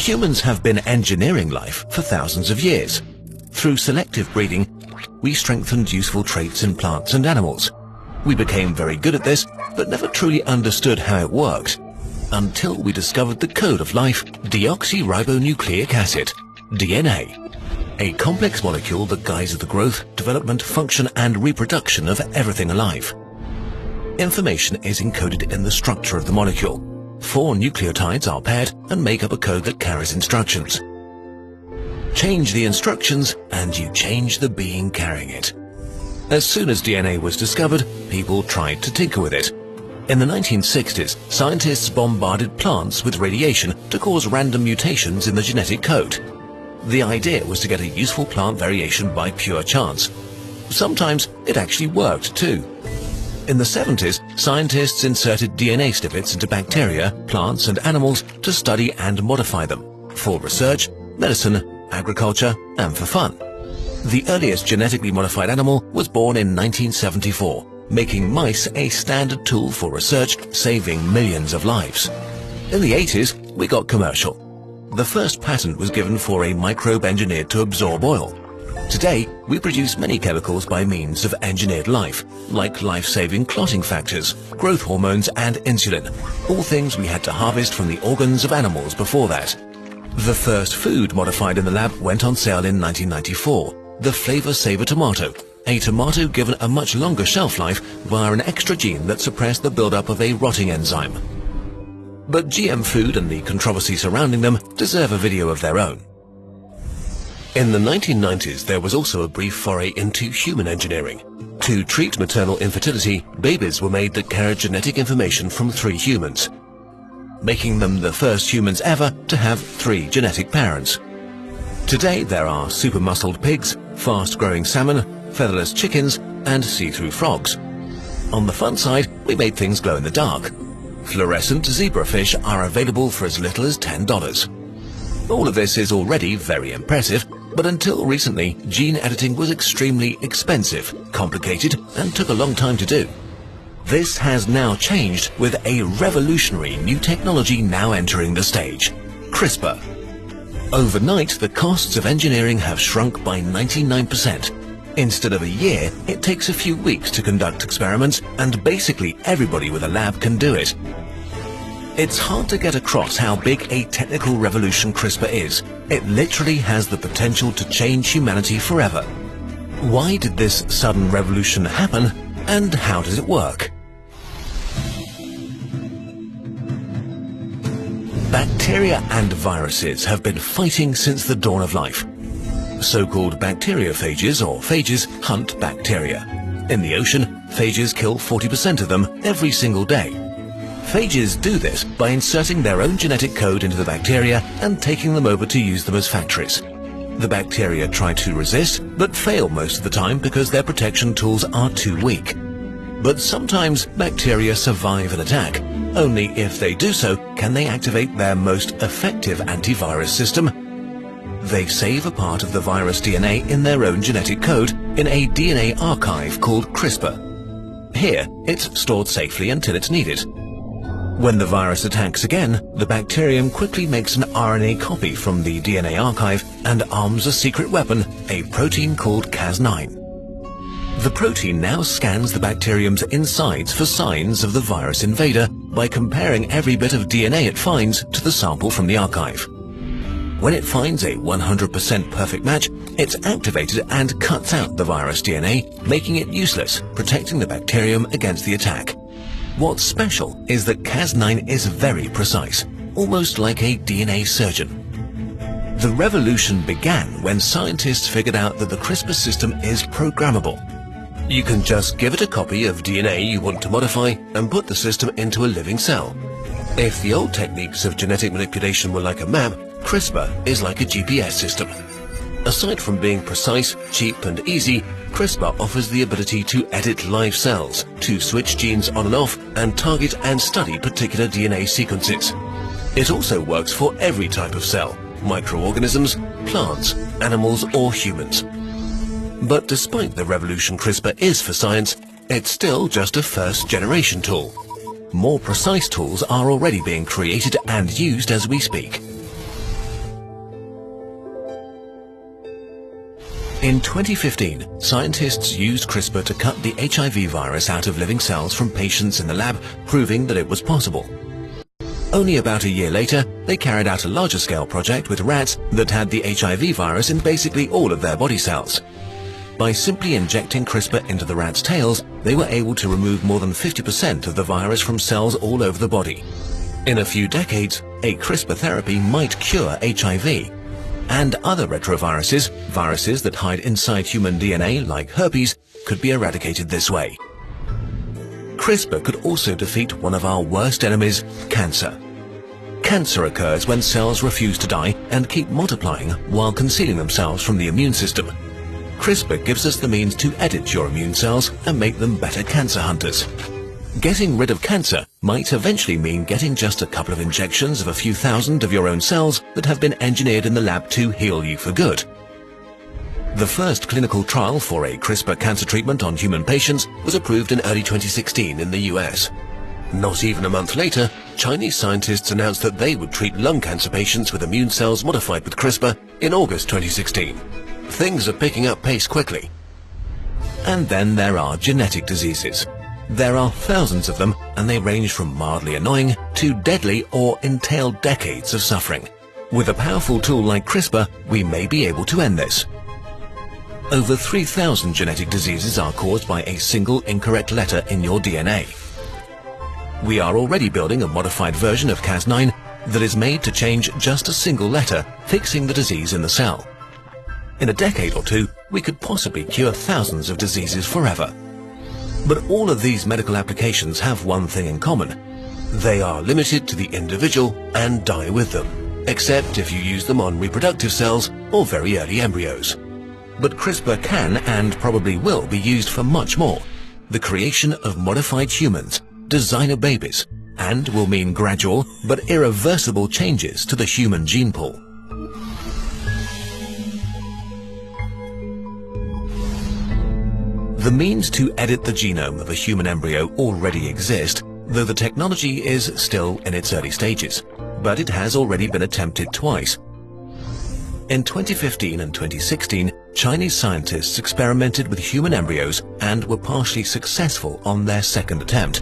Humans have been engineering life for thousands of years. Through selective breeding, we strengthened useful traits in plants and animals. We became very good at this, but never truly understood how it worked, until we discovered the code of life, deoxyribonucleic acid, DNA, a complex molecule that guides the growth, development, function, and reproduction of everything alive. Information is encoded in the structure of the molecule. 4 nucleotides are paired and make up a code that carries instructions. Change the instructions and you change the being carrying it. As soon as DNA was discovered, people tried to tinker with it. In the 1960s, scientists bombarded plants with radiation to cause random mutations in the genetic code. The idea was to get a useful plant variation by pure chance. Sometimes it actually worked too. In the 70s, scientists inserted DNA snippets into bacteria, plants and animals to study and modify them, for research, medicine, agriculture and for fun. The earliest genetically modified animal was born in 1974, making mice a standard tool for research, saving millions of lives. In the 80s, we got commercial. The first patent was given for a microbe engineered to absorb oil. Today, we produce many chemicals by means of engineered life, like life-saving clotting factors, growth hormones and insulin, all things we had to harvest from the organs of animals before that. The first food modified in the lab went on sale in 1994, the Flavor Saver tomato, a tomato given a much longer shelf life via an extra gene that suppressed the buildup of a rotting enzyme. But GM food and the controversy surrounding them deserve a video of their own. In the 1990s, there was also a brief foray into human engineering. To treat maternal infertility, babies were made that carried genetic information from 3 humans, making them the first humans ever to have 3 genetic parents. Today, there are super-muscled pigs, fast-growing salmon, featherless chickens, and see-through frogs. On the fun side, we made things glow in the dark. Fluorescent zebrafish are available for as little as $10. All of this is already very impressive, but until recently, gene editing was extremely expensive, complicated, and took a long time to do. This has now changed with a revolutionary new technology now entering the stage: CRISPR. Overnight, the costs of engineering have shrunk by 99%. Instead of a year, it takes a few weeks to conduct experiments, and basically everybody with a lab can do it. It's hard to get across how big a technical revolution CRISPR is. It literally has the potential to change humanity forever. Why did this sudden revolution happen, and how does it work? Bacteria and viruses have been fighting since the dawn of life. So-called bacteriophages or phages hunt bacteria. In the ocean, phages kill 40% of them every single day. Phages do this by inserting their own genetic code into the bacteria and taking them over to use them as factories. The bacteria try to resist, but fail most of the time because their protection tools are too weak. But sometimes bacteria survive an attack. Only if they do so can they activate their most effective antivirus system. They save a part of the virus DNA in their own genetic code in a DNA archive called CRISPR. Here, it's stored safely until it's needed. When the virus attacks again, the bacterium quickly makes an RNA copy from the DNA archive and arms a secret weapon, a protein called Cas9. The protein now scans the bacterium's insides for signs of the virus invader by comparing every bit of DNA it finds to the sample from the archive. When it finds a 100% perfect match, it's activated and cuts out the virus DNA, making it useless, protecting the bacterium against the attack. What's special is that Cas9 is very precise, almost like a DNA surgeon. The revolution began when scientists figured out that the CRISPR system is programmable. You can just give it a copy of DNA you want to modify and put the system into a living cell. If the old techniques of genetic manipulation were like a map, CRISPR is like a GPS system. Aside from being precise, cheap and easy, CRISPR offers the ability to edit live cells, to switch genes on and off, and target and study particular DNA sequences. It also works for every type of cell, microorganisms, plants, animals or humans. But despite the revolution CRISPR is for science, it's still just a first-generation tool. More precise tools are already being created and used as we speak. In 2015, scientists used CRISPR to cut the HIV virus out of living cells from patients in the lab, proving that it was possible. Only about a year later, they carried out a larger-scale project with rats that had the HIV virus in basically all of their body cells. By simply injecting CRISPR into the rats' tails, they were able to remove more than 50% of the virus from cells all over the body. In a few decades, a CRISPR therapy might cure HIV. And other retroviruses, viruses that hide inside human DNA like herpes, could be eradicated this way. CRISPR could also defeat one of our worst enemies, cancer. Cancer occurs when cells refuse to die and keep multiplying while concealing themselves from the immune system. CRISPR gives us the means to edit your immune cells and make them better cancer hunters. Getting rid of cancer might eventually mean getting just a couple of injections of a few thousand of your own cells that have been engineered in the lab to heal you for good. The first clinical trial for a CRISPR cancer treatment on human patients was approved in early 2016 in the US. Not even a month later, Chinese scientists announced that they would treat lung cancer patients with immune cells modified with CRISPR in August 2016. Things are picking up pace quickly. And then there are genetic diseases. There are thousands of them, and they range from mildly annoying to deadly or entail decades of suffering. With a powerful tool like CRISPR, we may be able to end this. Over 3,000 genetic diseases are caused by a single incorrect letter in your DNA. We are already building a modified version of Cas9 that is made to change just a single letter, fixing the disease in the cell. In a decade or two, we could possibly cure thousands of diseases forever. But all of these medical applications have one thing in common. They are limited to the individual and die with them, except if you use them on reproductive cells or very early embryos. But CRISPR can and probably will be used for much more. The creation of modified humans, designer babies, and will mean gradual but irreversible changes to the human gene pool. The means to edit the genome of a human embryo already exist, though the technology is still in its early stages, but it has already been attempted twice. In 2015 and 2016, Chinese scientists experimented with human embryos and were partially successful on their second attempt.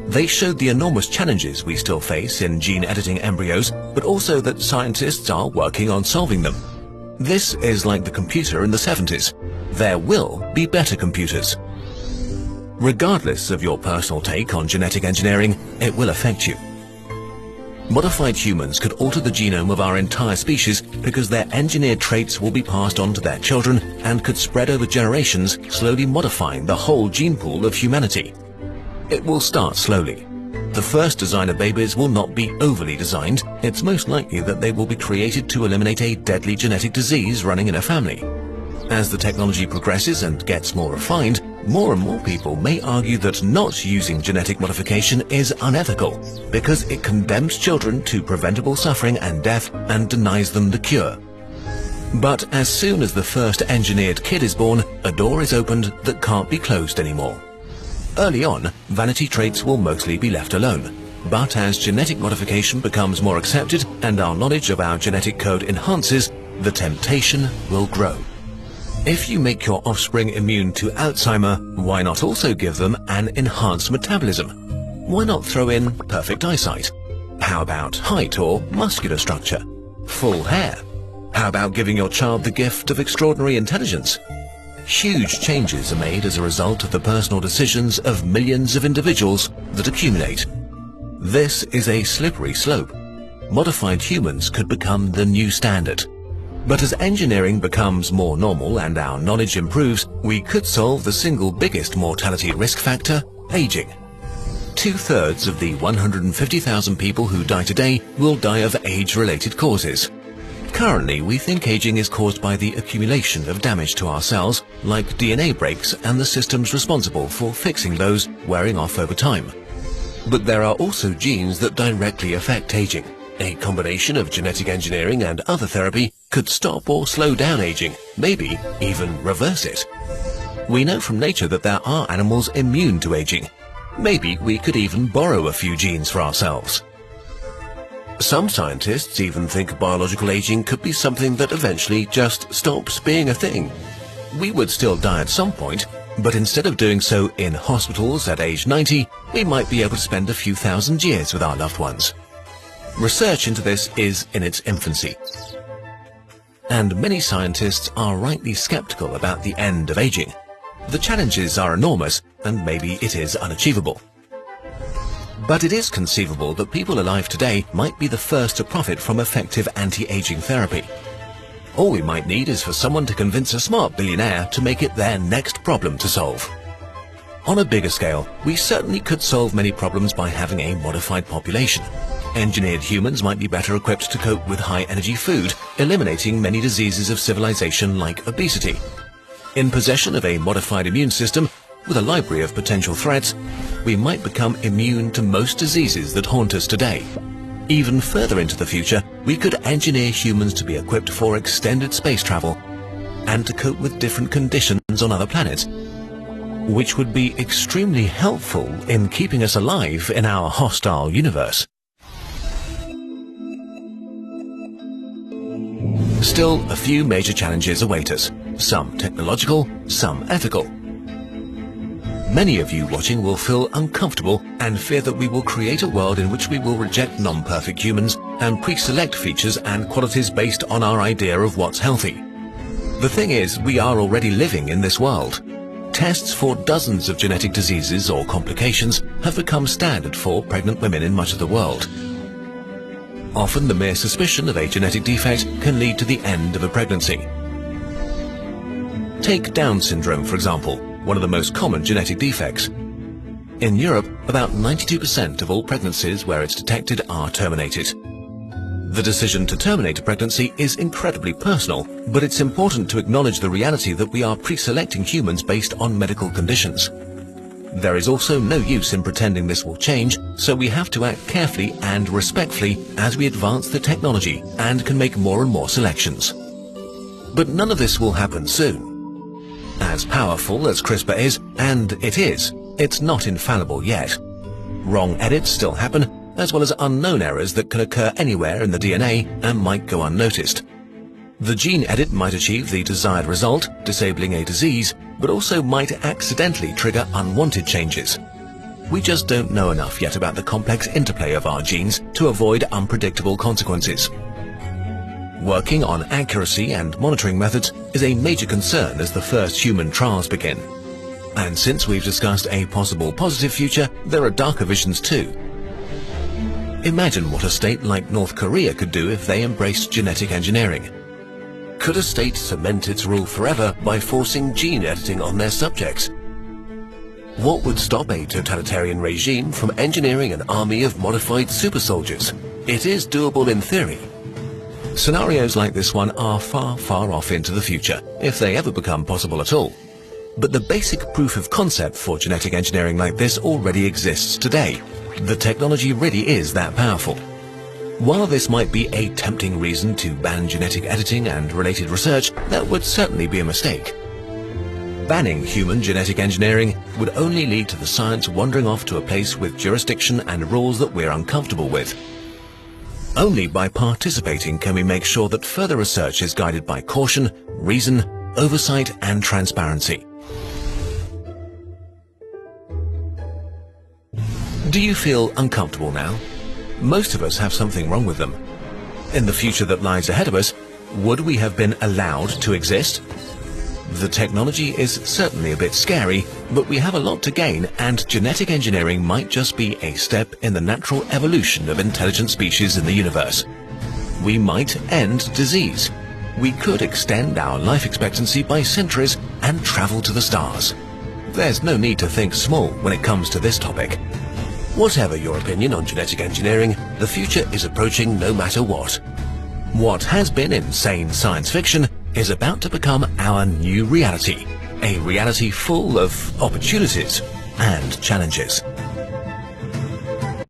They showed the enormous challenges we still face in gene editing embryos, but also that scientists are working on solving them. This is like the computer in the 70s. There will be better computers. Regardless of your personal take on genetic engineering, it will affect you. Modified humans could alter the genome of our entire species because their engineered traits will be passed on to their children and could spread over generations, slowly modifying the whole gene pool of humanity. It will start slowly. The first designer babies will not be overly designed. It's most likely that they will be created to eliminate a deadly genetic disease running in a family. As the technology progresses and gets more refined, more and more people may argue that not using genetic modification is unethical because it condemns children to preventable suffering and death and denies them the cure. But as soon as the first engineered kid is born, a door is opened that can't be closed anymore. Early on, vanity traits will mostly be left alone. But as genetic modification becomes more accepted and our knowledge of our genetic code enhances, the temptation will grow. If you make your offspring immune to Alzheimer, why not also give them an enhanced metabolism? Why not throw in perfect eyesight? How about height or muscular structure? Full hair? How about giving your child the gift of extraordinary intelligence? Huge changes are made as a result of the personal decisions of millions of individuals that accumulate. This is a slippery slope. Modified humans could become the new standard. But as engineering becomes more normal and our knowledge improves, we could solve the single biggest mortality risk factor, aging. 2/3 of the 150,000 people who die today will die of age-related causes. Currently, we think aging is caused by the accumulation of damage to our cells, like DNA breaks and the systems responsible for fixing those wearing off over time. But there are also genes that directly affect aging. A combination of genetic engineering and other therapy could stop or slow down aging, maybe even reverse it. We know from nature that there are animals immune to aging. Maybe we could even borrow a few genes for ourselves. Some scientists even think biological aging could be something that eventually just stops being a thing. We would still die at some point, but instead of doing so in hospitals at age 90, we might be able to spend a few thousand years with our loved ones. Research into this is in its infancy, and many scientists are rightly skeptical about the end of aging. The challenges are enormous, and maybe it is unachievable. But it is conceivable that people alive today might be the first to profit from effective anti-aging therapy. All we might need is for someone to convince a smart billionaire to make it their next problem to solve. On a bigger scale, we certainly could solve many problems by having a modified population. Engineered humans might be better equipped to cope with high-energy food, eliminating many diseases of civilization like obesity. In possession of a modified immune system, with a library of potential threats, we might become immune to most diseases that haunt us today. Even further into the future, we could engineer humans to be equipped for extended space travel and to cope with different conditions on other planets, which would be extremely helpful in keeping us alive in our hostile universe. Still, a few major challenges await us, some technological, some ethical. Many of you watching will feel uncomfortable and fear that we will create a world in which we will reject non-perfect humans and pre-select features and qualities based on our idea of what's healthy. The thing is, we are already living in this world. Tests for dozens of genetic diseases or complications have become standard for pregnant women in much of the world. Often the mere suspicion of a genetic defect can lead to the end of a pregnancy. Take Down syndrome, for example, one of the most common genetic defects. In Europe, about 92% of all pregnancies where it's detected are terminated. The decision to terminate a pregnancy is incredibly personal, but it's important to acknowledge the reality that we are pre-selecting humans based on medical conditions. There is also no use in pretending this will change, so we have to act carefully and respectfully as we advance the technology and can make more and more selections. But none of this will happen soon. As powerful as CRISPR is, and it is, it's not infallible yet. Wrong edits still happen, as well as unknown errors that can occur anywhere in the DNA and might go unnoticed. The gene edit might achieve the desired result, disabling a disease, but also might accidentally trigger unwanted changes. We just don't know enough yet about the complex interplay of our genes to avoid unpredictable consequences. Working on accuracy and monitoring methods is a major concern as the first human trials begin. And since we've discussed a possible positive future, there are darker visions too. Imagine what a state like North Korea could do if they embraced genetic engineering. Could a state cement its rule forever by forcing gene editing on their subjects? What would stop a totalitarian regime from engineering an army of modified super soldiers? It is doable in theory. Scenarios like this one are far, far off into the future, if they ever become possible at all. But the basic proof of concept for genetic engineering like this already exists today. The technology really is that powerful. While this might be a tempting reason to ban genetic editing and related research, that would certainly be a mistake. Banning human genetic engineering would only lead to the science wandering off to a place with jurisdiction and rules that we're uncomfortable with. Only by participating can we make sure that further research is guided by caution, reason, oversight, and transparency. Do you feel uncomfortable now? Most of us have something wrong with them. In the future that lies ahead of us, would we have been allowed to exist? The technology is certainly a bit scary, but we have a lot to gain, and genetic engineering might just be a step in the natural evolution of intelligent species in the universe. We might end disease. We could extend our life expectancy by centuries and travel to the stars. There's no need to think small when it comes to this topic. Whatever your opinion on genetic engineering, the future is approaching no matter what. What has been insane science fiction is about to become our new reality, a reality full of opportunities and challenges.